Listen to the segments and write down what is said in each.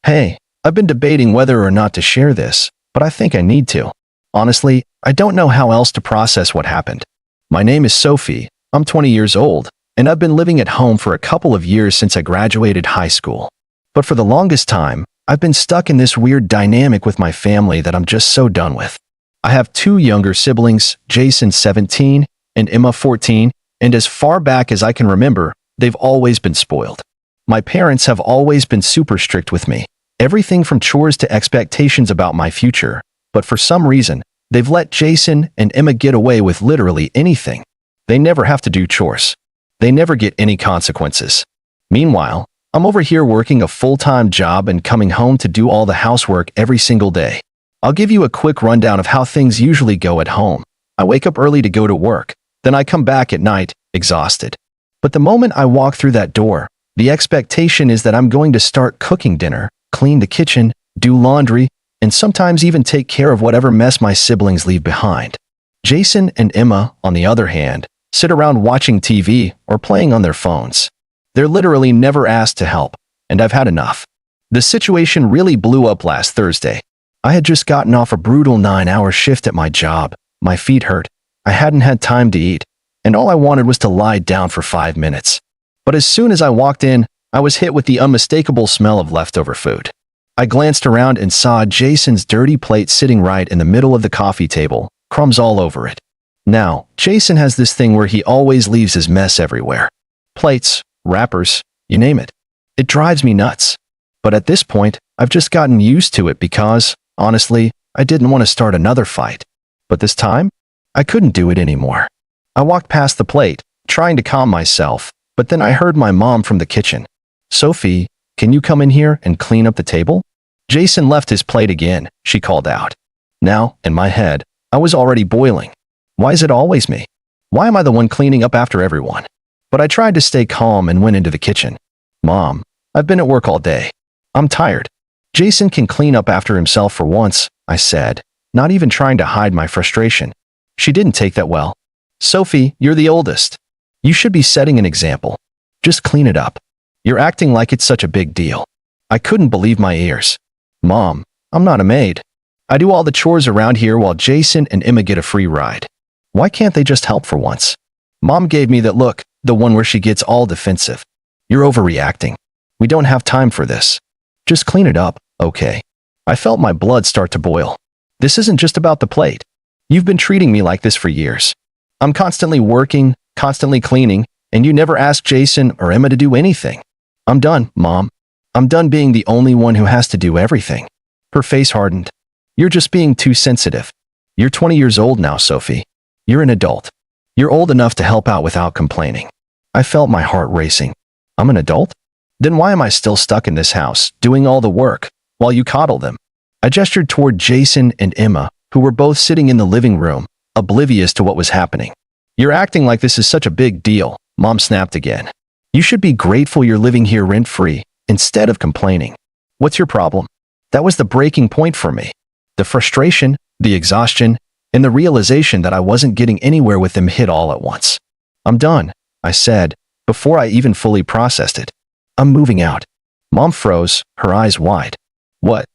Hey, I've been debating whether or not to share this, but I think I need to. Honestly, I don't know how else to process what happened. My name is Sophie, I'm 20 years old, and I've been living at home for a couple of years since I graduated high school. But for the longest time, I've been stuck in this weird dynamic with my family that I'm just so done with. I have two younger siblings, Jason 17 and Emma 14, and as far back as I can remember, they've always been spoiled. My parents have always been super strict with me, everything from chores to expectations about my future, but for some reason, they've let Jason and Emma get away with literally anything. They never have to do chores. They never get any consequences. Meanwhile, I'm over here working a full-time job and coming home to do all the housework every single day. I'll give you a quick rundown of how things usually go at home. I wake up early to go to work, then I come back at night, exhausted. But the moment I walk through that door, the expectation is that I'm going to start cooking dinner, clean the kitchen, do laundry, and sometimes even take care of whatever mess my siblings leave behind. Jason and Emma, on the other hand, sit around watching TV or playing on their phones. They're literally never asked to help, and I've had enough. The situation really blew up last Thursday. I had just gotten off a brutal 9-hour shift at my job. My feet hurt, I hadn't had time to eat, and all I wanted was to lie down for 5 minutes. But as soon as I walked in, I was hit with the unmistakable smell of leftover food. I glanced around and saw Jason's dirty plate sitting right in the middle of the coffee table, crumbs all over it. Now, Jason has this thing where he always leaves his mess everywhere. Plates, wrappers, you name it. It drives me nuts. But at this point, I've just gotten used to it because, honestly, I didn't want to start another fight. But this time, I couldn't do it anymore. I walked past the plate, trying to calm myself, but then I heard my mom from the kitchen. "Sophie, can you come in here and clean up the table?" Jason left his plate again, she called out. Now, in my head, I was already boiling. Why is it always me? Why am I the one cleaning up after everyone? But I tried to stay calm and went into the kitchen. "Mom, I've been at work all day. I'm tired. Jason can clean up after himself for once," I said, not even trying to hide my frustration. She didn't take that well. "Sophie, you're the oldest. You should be setting an example. Just clean it up. You're acting like it's such a big deal." I couldn't believe my ears. "Mom, I'm not a maid. I do all the chores around here while Jason and Emma get a free ride. Why can't they just help for once?" Mom gave me that look, the one where she gets all defensive. "You're overreacting. We don't have time for this. Just clean it up, okay?" I felt my blood start to boil. This isn't just about the plate. You've been treating me like this for years. I'm constantly working, constantly cleaning, and you never ask Jason or Emma to do anything. I'm done, Mom. I'm done being the only one who has to do everything. Her face hardened. "You're just being too sensitive. You're 20 years old now, Sophie. You're an adult. You're old enough to help out without complaining." I felt my heart racing. I'm an adult? Then why am I still stuck in this house, doing all the work, while you coddle them? I gestured toward Jason and Emma, who were both sitting in the living room, oblivious to what was happening. "You're acting like this is such a big deal," Mom snapped again. "You should be grateful you're living here rent-free, instead of complaining. What's your problem?" That was the breaking point for me. The frustration, the exhaustion, and the realization that I wasn't getting anywhere with them hit all at once. "I'm done," I said, before I even fully processed it. "I'm moving out." Mom froze, her eyes wide. "What?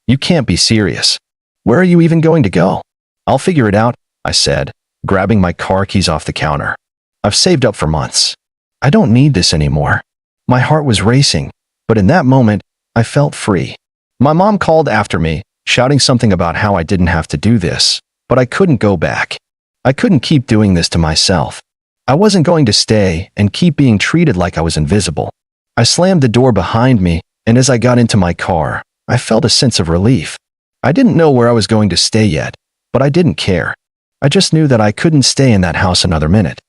You can't be serious. Where are you even going to go?" "I'll figure it out," I said, grabbing my car keys off the counter. "I've saved up for months. I don't need this anymore." My heart was racing, but in that moment, I felt free. My mom called after me, shouting something about how I didn't have to do this, but I couldn't go back. I couldn't keep doing this to myself. I wasn't going to stay and keep being treated like I was invisible. I slammed the door behind me, and as I got into my car, I felt a sense of relief. I didn't know where I was going to stay yet, but I didn't care. I just knew that I couldn't stay in that house another minute.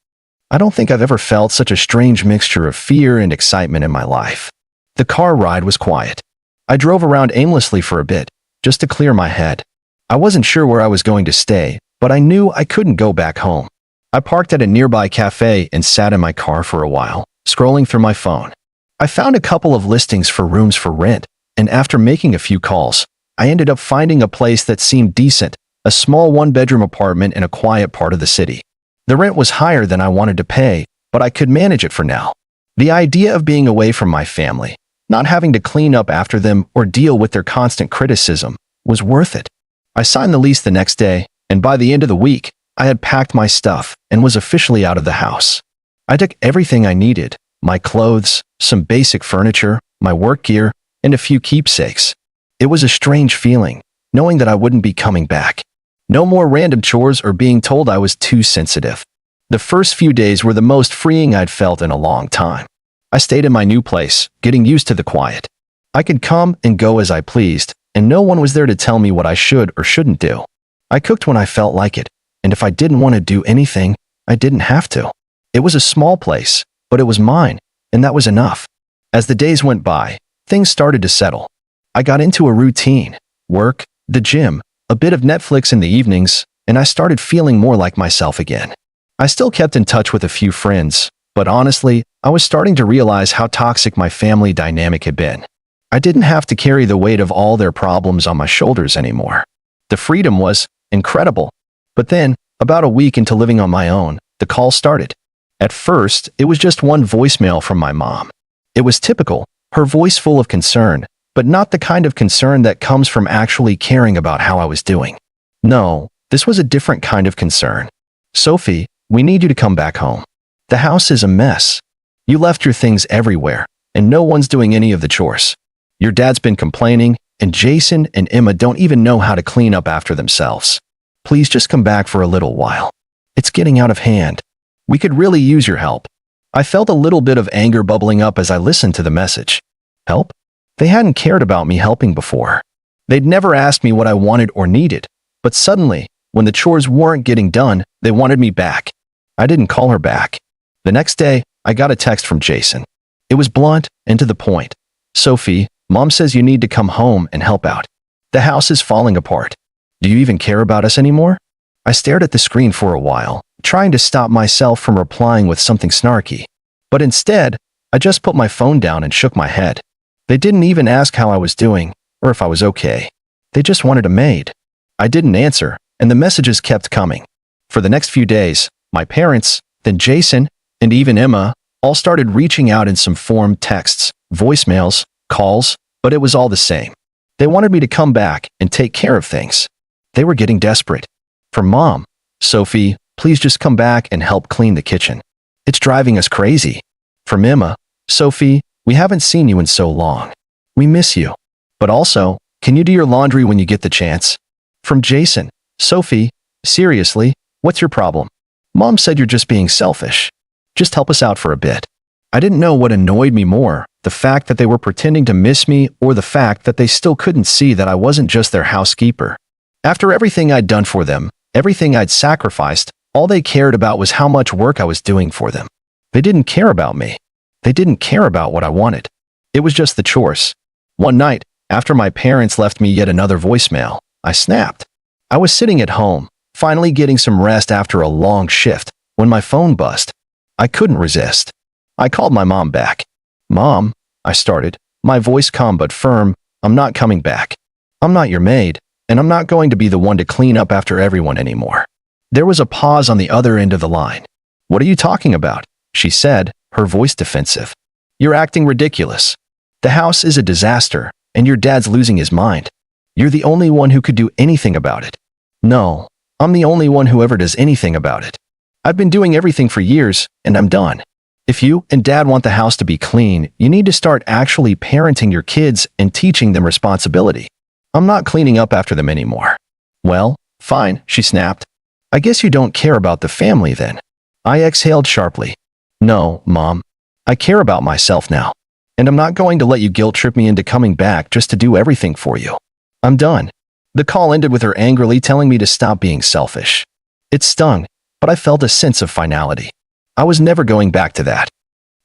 I don't think I've ever felt such a strange mixture of fear and excitement in my life. The car ride was quiet. I drove around aimlessly for a bit, just to clear my head. I wasn't sure where I was going to stay, but I knew I couldn't go back home. I parked at a nearby cafe and sat in my car for a while, scrolling through my phone. I found a couple of listings for rooms for rent, and after making a few calls, I ended up finding a place that seemed decent, a small one-bedroom apartment in a quiet part of the city. The rent was higher than I wanted to pay, but I could manage it for now. The idea of being away from my family, Not having to clean up after them or deal with their constant criticism was worth it. I signed the lease the next day, and by the end of the week, I had packed my stuff and was officially out of the house. I took everything I needed, my clothes, some basic furniture, my work gear, and a few keepsakes. It was a strange feeling, knowing that I wouldn't be coming back. No more random chores or being told I was too sensitive. The first few days were the most freeing I'd felt in a long time. I stayed in my new place, getting used to the quiet. I could come and go as I pleased, and no one was there to tell me what I should or shouldn't do. I cooked when I felt like it, and if I didn't want to do anything, I didn't have to. It was a small place, but it was mine, and that was enough. As the days went by, things started to settle. I got into a routine: work, the gym, a bit of Netflix in the evenings, and I started feeling more like myself again. I still kept in touch with a few friends, but honestly, I was starting to realize how toxic my family dynamic had been. I didn't have to carry the weight of all their problems on my shoulders anymore. The freedom was incredible. But then, about a week into living on my own, the call started. At first, it was just one voicemail from my mom. It was typical, her voice full of concern, but not the kind of concern that comes from actually caring about how I was doing. No, this was a different kind of concern. "Sophie, we need you to come back home. The house is a mess. You left your things everywhere, and no one's doing any of the chores. Your dad's been complaining, and Jason and Emma don't even know how to clean up after themselves. Please just come back for a little while. It's getting out of hand. We could really use your help." I felt a little bit of anger bubbling up as I listened to the message. Help? They hadn't cared about me helping before. They'd never asked me what I wanted or needed, but suddenly, when the chores weren't getting done, they wanted me back. I didn't call her back. The next day, I got a text from Jason. It was blunt and to the point. "Sophie, Mom says you need to come home and help out. The house is falling apart. Do you even care about us anymore?" I stared at the screen for a while, trying to stop myself from replying with something snarky. But instead, I just put my phone down and shook my head. They didn't even ask how I was doing, or if I was okay. They just wanted a maid. I didn't answer, and the messages kept coming. For the next few days, my parents, then Jason, and even Emma, all started reaching out in some form: texts, voicemails, calls, but it was all the same. They wanted me to come back and take care of things. They were getting desperate. From Mom, "Sophie, please just come back and help clean the kitchen. It's driving us crazy." From Emma, "Sophie, we haven't seen you in so long. We miss you. But also, can you do your laundry when you get the chance?" From Jason, "Sophie, seriously, what's your problem? Mom said you're just being selfish. Just help us out for a bit." I didn't know what annoyed me more, the fact that they were pretending to miss me or the fact that they still couldn't see that I wasn't just their housekeeper. After everything I'd done for them, everything I'd sacrificed, all they cared about was how much work I was doing for them. They didn't care about me. They didn't care about what I wanted. It was just the chores. One night, after my parents left me yet another voicemail, I snapped. I was sitting at home, finally getting some rest after a long shift, when my phone buzzed. I couldn't resist. I called my mom back. "Mom," I started, my voice calm but firm, "I'm not coming back. I'm not your maid, and I'm not going to be the one to clean up after everyone anymore." There was a pause on the other end of the line. "What are you talking about?" she said, her voice defensive. "You're acting ridiculous. The house is a disaster, and your dad's losing his mind. You're the only one who could do anything about it." "No, I'm the only one who ever does anything about it. I've been doing everything for years, and I'm done. If you and Dad want the house to be clean, you need to start actually parenting your kids and teaching them responsibility. I'm not cleaning up after them anymore." "Well, fine," she snapped. "I guess you don't care about the family then." I exhaled sharply. "No, Mom. I care about myself now. And I'm not going to let you guilt trip me into coming back just to do everything for you. I'm done." The call ended with her angrily telling me to stop being selfish. It stung, but I felt a sense of finality. I was never going back to that.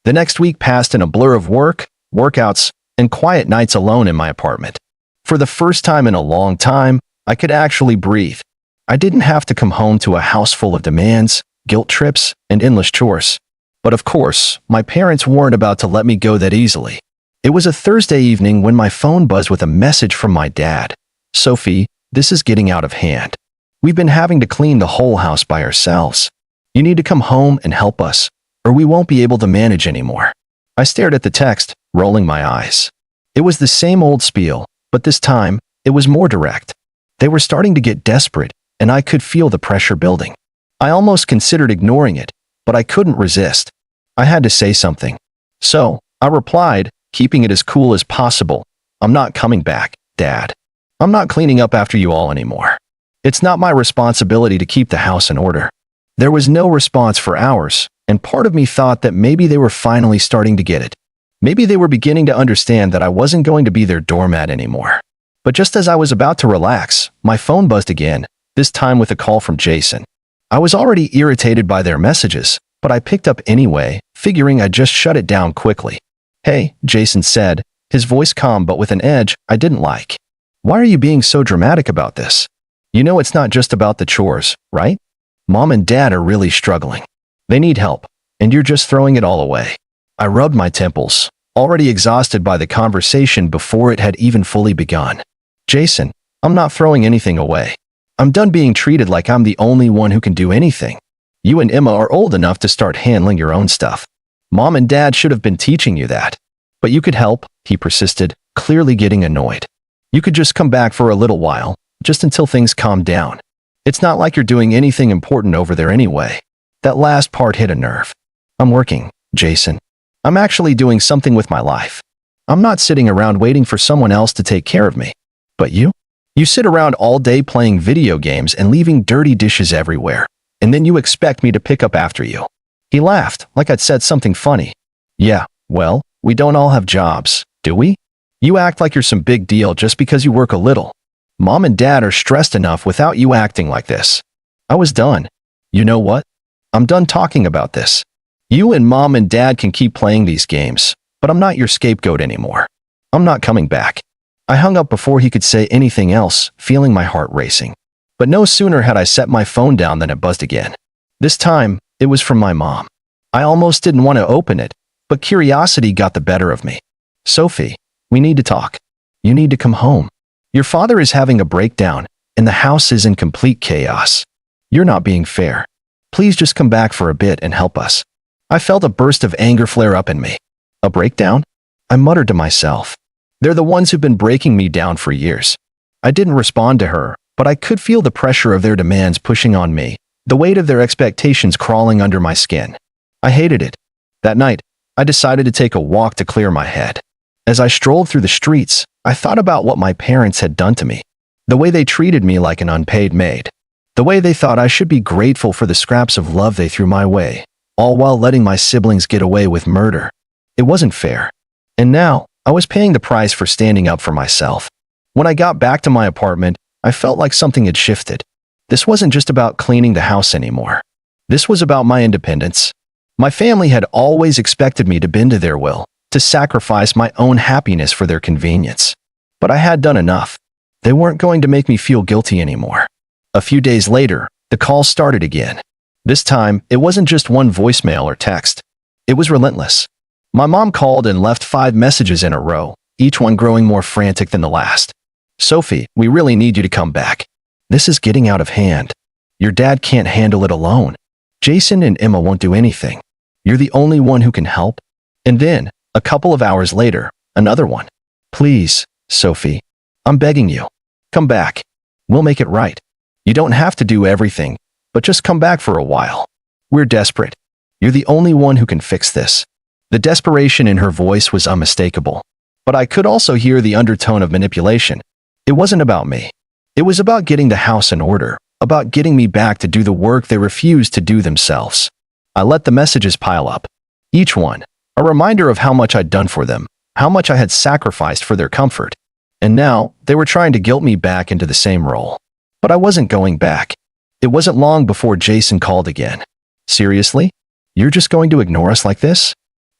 The next week passed in a blur of work, workouts, and quiet nights alone in my apartment. For the first time in a long time, I could actually breathe. I didn't have to come home to a house full of demands, guilt trips, and endless chores. But of course, my parents weren't about to let me go that easily. It was a Thursday evening when my phone buzzed with a message from my dad. "Sophie, this is getting out of hand. We've been having to clean the whole house by ourselves. You need to come home and help us, or we won't be able to manage anymore." I stared at the text, rolling my eyes. It was the same old spiel, but this time, it was more direct. They were starting to get desperate, and I could feel the pressure building. I almost considered ignoring it, but I couldn't resist. I had to say something. So, I replied, keeping it as cool as possible. I'm not coming back, Dad. I'm not cleaning up after you all anymore. It's not my responsibility to keep the house in order. There was no response for hours, and part of me thought that maybe they were finally starting to get it. Maybe they were beginning to understand that I wasn't going to be their doormat anymore. But just as I was about to relax, my phone buzzed again, this time with a call from Jason. I was already irritated by their messages, but I picked up anyway, figuring I'd just shut it down quickly. Hey, Jason said, his voice calm but with an edge I didn't like. Why are you being so dramatic about this? You know it's not just about the chores, right? Mom and Dad are really struggling. They need help, and you're just throwing it all away. I rubbed my temples, already exhausted by the conversation before it had even fully begun. Jason, I'm not throwing anything away. I'm done being treated like I'm the only one who can do anything. You and Emma are old enough to start handling your own stuff. Mom and Dad should have been teaching you that. But you could help, he persisted, clearly getting annoyed. You could just come back for a little while, just until things calm down. It's not like you're doing anything important over there anyway. That last part hit a nerve. I'm working, Jason. I'm actually doing something with my life. I'm not sitting around waiting for someone else to take care of me. But you? You sit around all day playing video games and leaving dirty dishes everywhere, and then you expect me to pick up after you. He laughed, like I'd said something funny. Yeah, well, we don't all have jobs, do we? You act like you're some big deal just because you work a little. Mom and Dad are stressed enough without you acting like this. I was done. You know what? I'm done talking about this. You and Mom and Dad can keep playing these games, but I'm not your scapegoat anymore. I'm not coming back. I hung up before he could say anything else, feeling my heart racing. But no sooner had I set my phone down than it buzzed again. This time, it was from my mom. I almost didn't want to open it, but curiosity got the better of me. Sophie, we need to talk. You need to come home. Your father is having a breakdown, and the house is in complete chaos. You're not being fair. Please just come back for a bit and help us. I felt a burst of anger flare up in me. A breakdown? I muttered to myself. They're the ones who've been breaking me down for years. I didn't respond to her, but I could feel the pressure of their demands pushing on me, the weight of their expectations crawling under my skin. I hated it. That night, I decided to take a walk to clear my head. As I strolled through the streets, I thought about what my parents had done to me. The way they treated me like an unpaid maid. The way they thought I should be grateful for the scraps of love they threw my way, all while letting my siblings get away with murder. It wasn't fair. And now, I was paying the price for standing up for myself. When I got back to my apartment, I felt like something had shifted. This wasn't just about cleaning the house anymore. This was about my independence. My family had always expected me to bend to their will, to sacrifice my own happiness for their convenience. But I had done enough. They weren't going to make me feel guilty anymore. A few days later, the calls started again. This time, it wasn't just one voicemail or text. It was relentless. My mom called and left 5 messages in a row, each one growing more frantic than the last. Sophie, we really need you to come back. This is getting out of hand. Your dad can't handle it alone. Jason and Emma won't do anything. You're the only one who can help. And then, a couple of hours later, another one. Please, Sophie, I'm begging you. Come back. We'll make it right. You don't have to do everything, but just come back for a while. We're desperate. You're the only one who can fix this. The desperation in her voice was unmistakable, but I could also hear the undertone of manipulation. It wasn't about me. It was about getting the house in order, about getting me back to do the work they refused to do themselves. I let the messages pile up. Each one, a reminder of how much I'd done for them, how much I had sacrificed for their comfort. And now, they were trying to guilt me back into the same role. But I wasn't going back. It wasn't long before Jason called again. Seriously? You're just going to ignore us like this?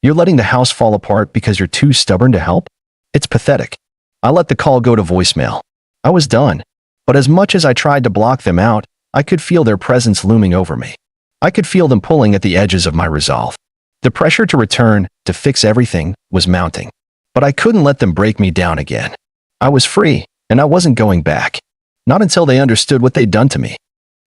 You're letting the house fall apart because you're too stubborn to help? It's pathetic. I let the call go to voicemail. I was done. But as much as I tried to block them out, I could feel their presence looming over me. I could feel them pulling at the edges of my resolve. The pressure to return, to fix everything, was mounting. But I couldn't let them break me down again. I was free, and I wasn't going back. Not until they understood what they'd done to me.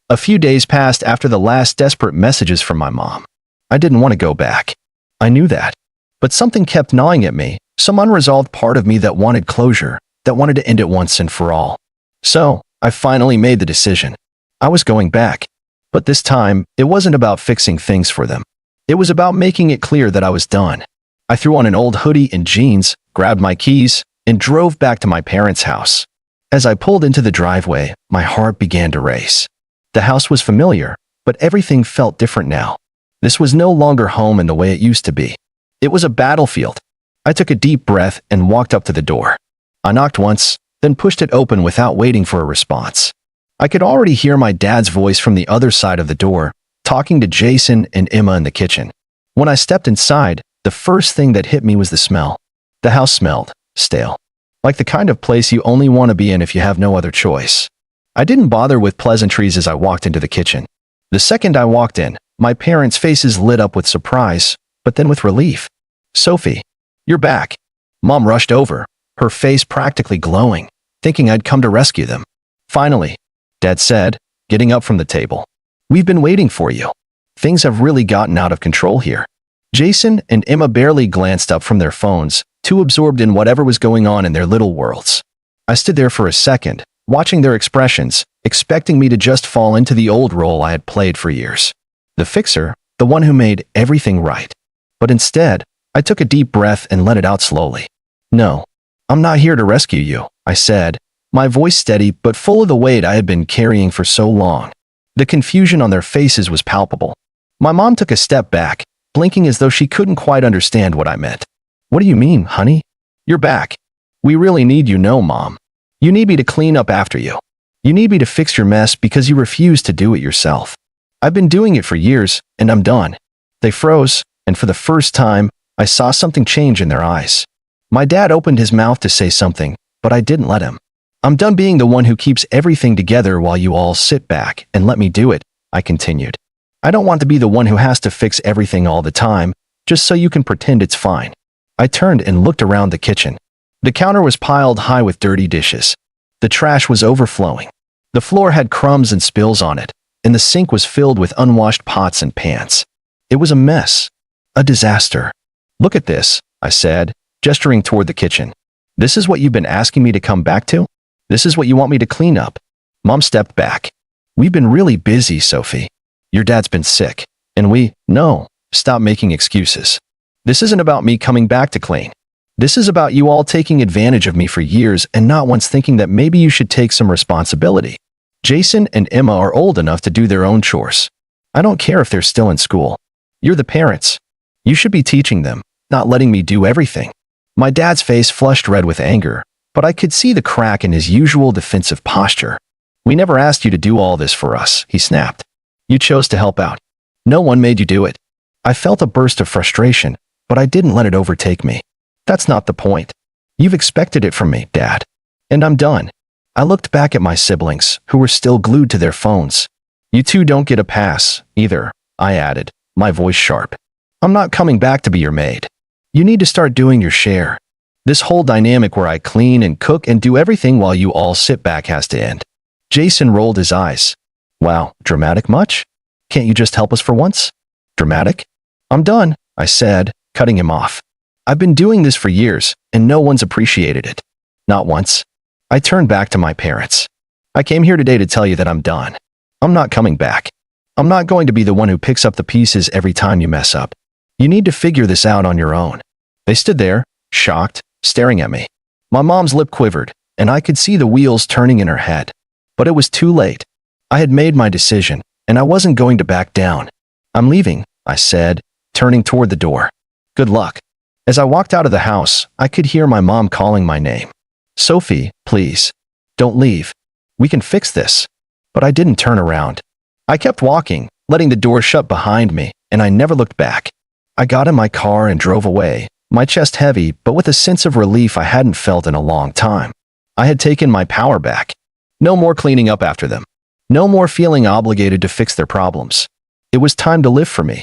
A few days passed after the last desperate messages from my mom. I didn't want to go back. I knew that. But something kept gnawing at me, some unresolved part of me that wanted closure, that wanted to end it once and for all. So, I finally made the decision. I was going back. But this time, it wasn't about fixing things for them. It was about making it clear that I was done. I threw on an old hoodie and jeans, grabbed my keys, and drove back to my parents' house. As I pulled into the driveway, my heart began to race. The house was familiar, but everything felt different now. This was no longer home in the way it used to be. It was a battlefield. I took a deep breath and walked up to the door. I knocked once, then pushed it open without waiting for a response. I could already hear my dad's voice from the other side of the door, talking to Jason and Emma in the kitchen. When I stepped inside, the first thing that hit me was the smell. The house smelled stale, like the kind of place you only want to be in if you have no other choice. I didn't bother with pleasantries as I walked into the kitchen. The second I walked in, my parents' faces lit up with surprise, but then with relief. "Sophie, you're back." Mom rushed over, her face practically glowing, thinking I'd come to rescue them. "Finally," Dad said, getting up from the table. "We've been waiting for you. Things have really gotten out of control here." Jason and Emma barely glanced up from their phones, too absorbed in whatever was going on in their little worlds. I stood there for a second, watching their expressions, expecting me to just fall into the old role I had played for years. The fixer, the one who made everything right. But instead, I took a deep breath and let it out slowly. "No, I'm not here to rescue you," I said, my voice steady but full of the weight I had been carrying for so long. The confusion on their faces was palpable. My mom took a step back, blinking as though she couldn't quite understand what I meant. "What do you mean, honey? You're back. We really need you, no, Mom. You need me to clean up after you. You need me to fix your mess because you refuse to do it yourself. I've been doing it for years, and I'm done." They froze, and for the first time, I saw something change in their eyes. My dad opened his mouth to say something, but I didn't let him. "I'm done being the one who keeps everything together while you all sit back and let me do it," I continued. "I don't want to be the one who has to fix everything all the time, just so you can pretend it's fine." I turned and looked around the kitchen. The counter was piled high with dirty dishes. The trash was overflowing. The floor had crumbs and spills on it, and the sink was filled with unwashed pots and pans. It was a mess. A disaster. "Look at this," I said, gesturing toward the kitchen. "This is what you've been asking me to come back to? This is what you want me to clean up?" Mom stepped back. "We've been really busy, Sophie. Your dad's been sick. And no, stop making excuses. This isn't about me coming back to clean. This is about you all taking advantage of me for years and not once thinking that maybe you should take some responsibility. Jason and Emma are old enough to do their own chores. I don't care if they're still in school. You're the parents. You should be teaching them, not letting me do everything." My dad's face flushed red with anger, but I could see the crack in his usual defensive posture. "We never asked you to do all this for us," he snapped. "You chose to help out. No one made you do it." I felt a burst of frustration, but I didn't let it overtake me. "That's not the point. You've expected it from me, Dad. And I'm done." I looked back at my siblings, who were still glued to their phones. "You two don't get a pass, either," I added, my voice sharp. "I'm not coming back to be your maid. You need to start doing your share. This whole dynamic where I clean and cook and do everything while you all sit back has to end." Jason rolled his eyes. "Wow, dramatic much? Can't you just help us for once?" "Dramatic? I'm done," I said, cutting him off. "I've been doing this for years, and no one's appreciated it. Not once." I turned back to my parents. "I came here today to tell you that I'm done. I'm not coming back. I'm not going to be the one who picks up the pieces every time you mess up. You need to figure this out on your own." They stood there, shocked, staring at me. My mom's lip quivered, and I could see the wheels turning in her head. But it was too late. I had made my decision, and I wasn't going to back down. "I'm leaving," I said, turning toward the door. "Good luck." As I walked out of the house, I could hear my mom calling my name. "Sophie, please. Don't leave. We can fix this." But I didn't turn around. I kept walking, letting the door shut behind me, and I never looked back. I got in my car and drove away, my chest heavy but with a sense of relief I hadn't felt in a long time. I had taken my power back. No more cleaning up after them. No more feeling obligated to fix their problems. It was time to live for me.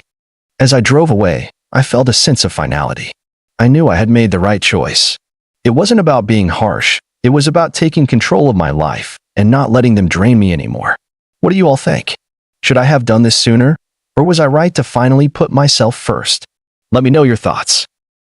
As I drove away, I felt a sense of finality. I knew I had made the right choice. It wasn't about being harsh. It was about taking control of my life and not letting them drain me anymore. What do you all think? Should I have done this sooner? Or was I right to finally put myself first? Let me know your thoughts.